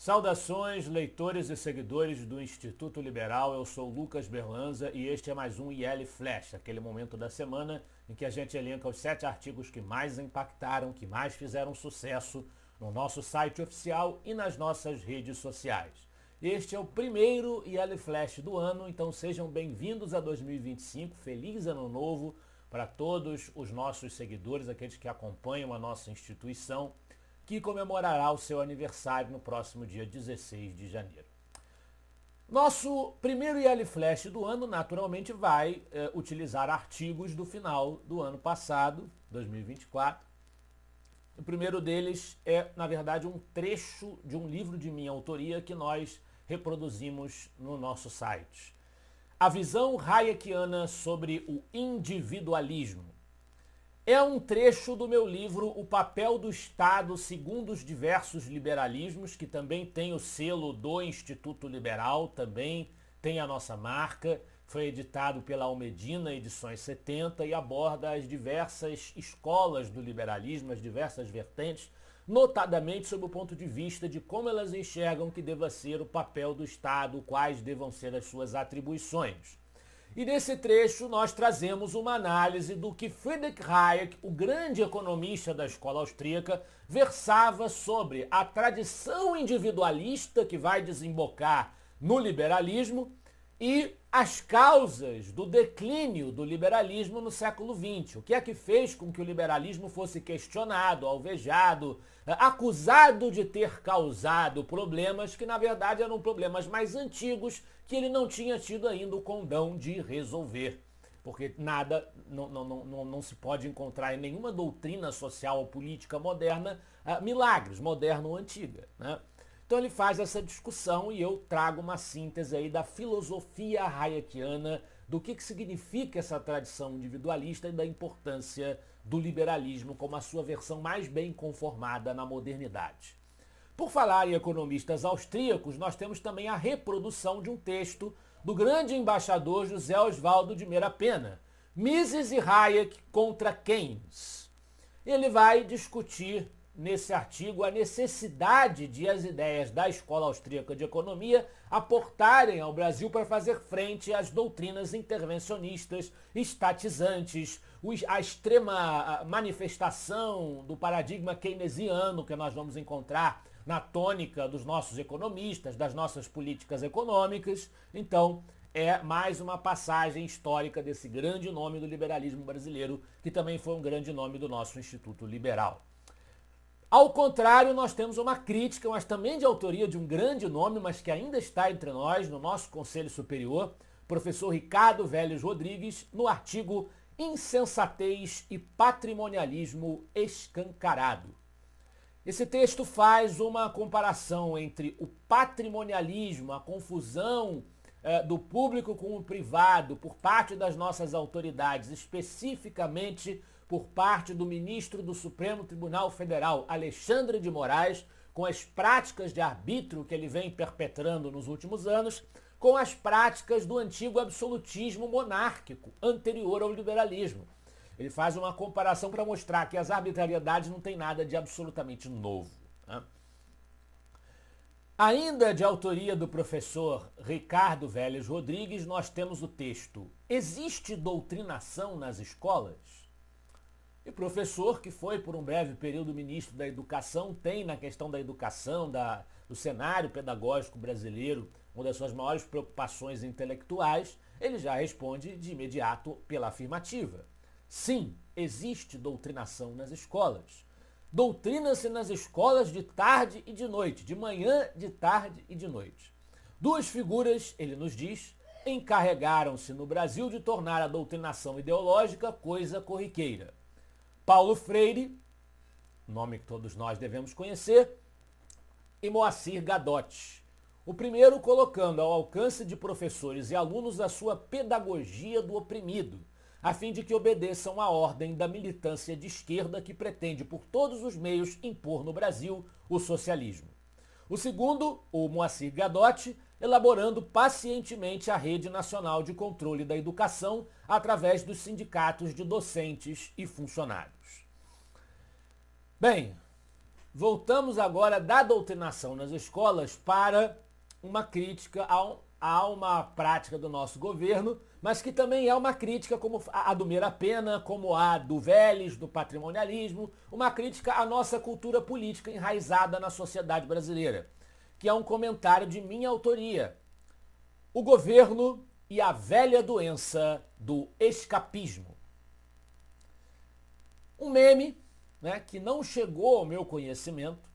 Saudações, leitores e seguidores do Instituto Liberal. Eu sou Lucas Berlanza e este é mais um IL Flash, aquele momento da semana em que a gente elenca os 7 artigos que mais impactaram, que mais fizeram sucesso no nosso site oficial e nas nossas redes sociais. Este é o primeiro IL Flash do ano, então sejam bem-vindos a 2025. Feliz Ano Novo para todos os nossos seguidores, aqueles que acompanham a nossa instituição, que comemorará o seu aniversário no próximo dia 16 de janeiro. Nosso primeiro IL Flash do ano, naturalmente, vai utilizar artigos do final do ano passado, 2024. O primeiro deles é, na verdade, um trecho de um livro de minha autoria que nós reproduzimos no nosso site. A visão hayekiana sobre o individualismo. É um trecho do meu livro O Papel do Estado segundo os Diversos Liberalismos, que também tem o selo do Instituto Liberal, também tem a nossa marca, foi editado pela Almedina Edições 70 e aborda as diversas escolas do liberalismo, as diversas vertentes, notadamente sob o ponto de vista de como elas enxergam que deva ser o papel do Estado, quais devam ser as suas atribuições. E nesse trecho nós trazemos uma análise do que Friedrich Hayek, o grande economista da escola austríaca, versava sobre a tradição individualista que vai desembocar no liberalismo e as causas do declínio do liberalismo no século XX. O que é que fez com que o liberalismo fosse questionado, alvejado, acusado de ter causado problemas que, na verdade, eram problemas mais antigos que ele não tinha tido ainda o condão de resolver. Porque nada, não se pode encontrar em nenhuma doutrina social ou política moderna milagres, moderna ou antiga, né? Então ele faz essa discussão e eu trago uma síntese aí da filosofia hayekiana, do que significa essa tradição individualista e da importância do liberalismo como a sua versão mais bem conformada na modernidade. Por falar em economistas austríacos, nós temos também a reprodução de um texto do grande embaixador José Oswaldo de Meira Pena, Mises e Hayek contra Keynes. Ele vai discutir nesse artigo a necessidade de as ideias da Escola Austríaca de Economia aportarem ao Brasil para fazer frente às doutrinas intervencionistas, estatizantes, a extrema manifestação do paradigma keynesiano que nós vamos encontrar na tônica dos nossos economistas, das nossas políticas econômicas. Então, é mais uma passagem histórica desse grande nome do liberalismo brasileiro, que também foi um grande nome do nosso Instituto Liberal. Ao contrário, nós temos uma crítica, mas também de autoria de um grande nome, mas que ainda está entre nós, no nosso Conselho Superior, professor Ricardo Vélez Rodrigues, no artigo Insensatez e Patrimonialismo Escancarado. Esse texto faz uma comparação entre o patrimonialismo, a confusão do público com o privado por parte das nossas autoridades, especificamente por parte do ministro do Supremo Tribunal Federal, Alexandre de Moraes, com as práticas de arbítrio que ele vem perpetrando nos últimos anos, com as práticas do antigo absolutismo monárquico, anterior ao liberalismo. Ele faz uma comparação para mostrar que as arbitrariedades não têm nada de absolutamente novo, né? Ainda de autoria do professor Ricardo Vélez Rodrigues, nós temos o texto Existe doutrinação nas escolas? E o professor, que foi por um breve período ministro da Educação, tem na questão da educação, do cenário pedagógico brasileiro, uma das suas maiores preocupações intelectuais, ele já responde de imediato pela afirmativa. Sim, existe doutrinação nas escolas. Doutrina-se nas escolas de tarde e de noite, de manhã, de tarde e de noite. Duas figuras, ele nos diz, encarregaram-se no Brasil de tornar a doutrinação ideológica coisa corriqueira. Paulo Freire, nome que todos nós devemos conhecer, e Moacir Gadotti. O primeiro colocando ao alcance de professores e alunos a sua pedagogia do oprimido, a fim de que obedeçam à ordem da militância de esquerda que pretende por todos os meios impor no Brasil o socialismo. O segundo, o Moacir Gadotti, elaborando pacientemente a Rede Nacional de Controle da Educação através dos sindicatos de docentes e funcionários. Bem, Voltamos agora da doutrinação nas escolas para uma crítica a uma prática do nosso governo, mas que também é uma crítica como a do Meira Pena, como a do Vélez, do patrimonialismo, uma crítica à nossa cultura política enraizada na sociedade brasileira, que é um comentário de minha autoria. O governo e a velha doença do escapismo. Um meme, né, que não chegou ao meu conhecimento,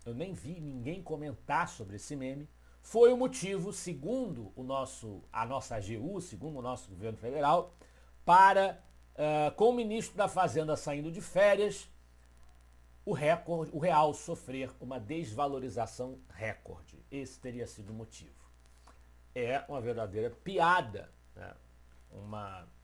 eu nem vi ninguém comentar sobre esse meme, foi o motivo, segundo a nossa AGU, segundo o nosso governo federal, para, com o ministro da Fazenda saindo de férias, o real sofrer uma desvalorização recorde. Esse teria sido o motivo. É uma verdadeira piada, né?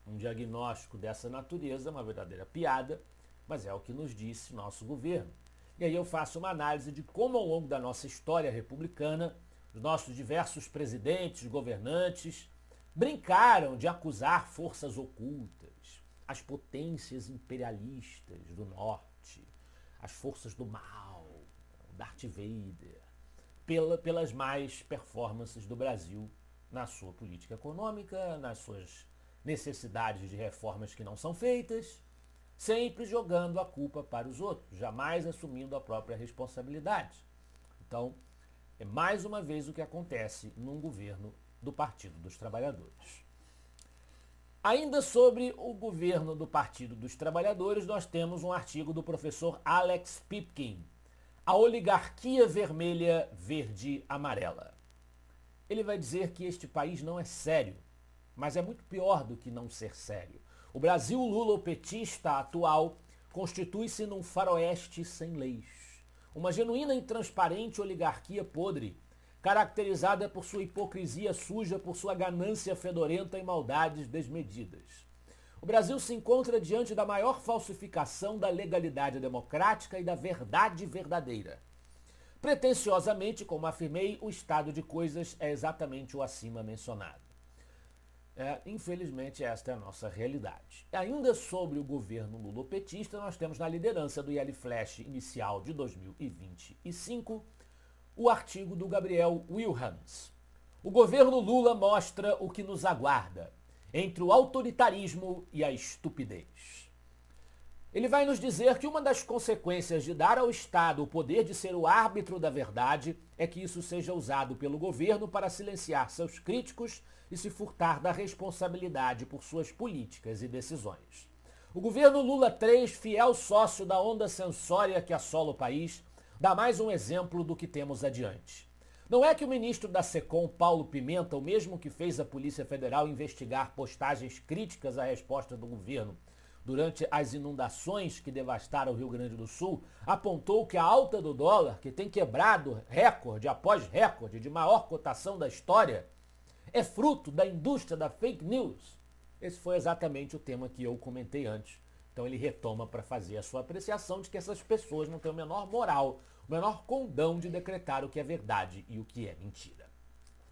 Um diagnóstico dessa natureza, uma verdadeira piada, mas é o que nos disse nosso governo. E aí eu faço uma análise de como ao longo da nossa história republicana, os nossos diversos presidentes, governantes, brincaram de acusar forças ocultas, as potências imperialistas do norte, as forças do mal, o Darth Vader, pelas más performances do Brasil na sua política econômica, nas suas necessidades de reformas que não são feitas, sempre jogando a culpa para os outros, jamais assumindo a própria responsabilidade. Então, é mais uma vez o que acontece num governo do Partido dos Trabalhadores. Ainda sobre o governo do Partido dos Trabalhadores, nós temos um artigo do professor Alex Pipkin, A Oligarquia Vermelha, Verde, Amarela. Ele vai dizer que este país não é sério, mas é muito pior do que não ser sério. O Brasil lulopetista atual constitui-se num faroeste sem leis. Uma genuína e transparente oligarquia podre, caracterizada por sua hipocrisia suja, por sua ganância fedorenta e maldades desmedidas. O Brasil se encontra diante da maior falsificação da legalidade democrática e da verdade verdadeira. Pretensiosamente, como afirmei, o estado de coisas é exatamente o acima mencionado. Infelizmente, esta é a nossa realidade. Ainda sobre o governo lulopetista, nós temos na liderança do IL Flash inicial de 2025 o artigo do Gabriel Wilhans. O governo Lula mostra o que nos aguarda entre o autoritarismo e a estupidez. Ele vai nos dizer que uma das consequências de dar ao Estado o poder de ser o árbitro da verdade é que isso seja usado pelo governo para silenciar seus críticos e se furtar da responsabilidade por suas políticas e decisões. O governo Lula III, fiel sócio da onda censória que assola o país, dá mais um exemplo do que temos adiante. Não é que o ministro da SECOM, Paulo Pimenta, o mesmo que fez a Polícia Federal investigar postagens críticas à resposta do governo durante as inundações que devastaram o Rio Grande do Sul, apontou que a alta do dólar, que tem quebrado recorde após recorde de maior cotação da história, é fruto da indústria da fake news. Esse foi exatamente o tema que eu comentei antes. Então ele retoma para fazer a sua apreciação de que essas pessoas não têm o menor moral, o menor condão de decretar o que é verdade e o que é mentira.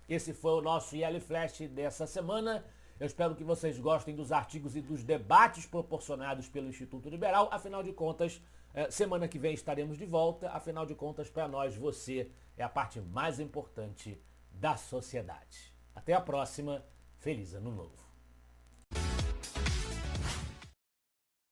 Esse foi o nosso IL Flash dessa semana. Eu espero que vocês gostem dos artigos e dos debates proporcionados pelo Instituto Liberal. Afinal de contas, semana que vem estaremos de volta. Afinal de contas, para nós, você é a parte mais importante da sociedade. Até a próxima. Feliz Ano Novo.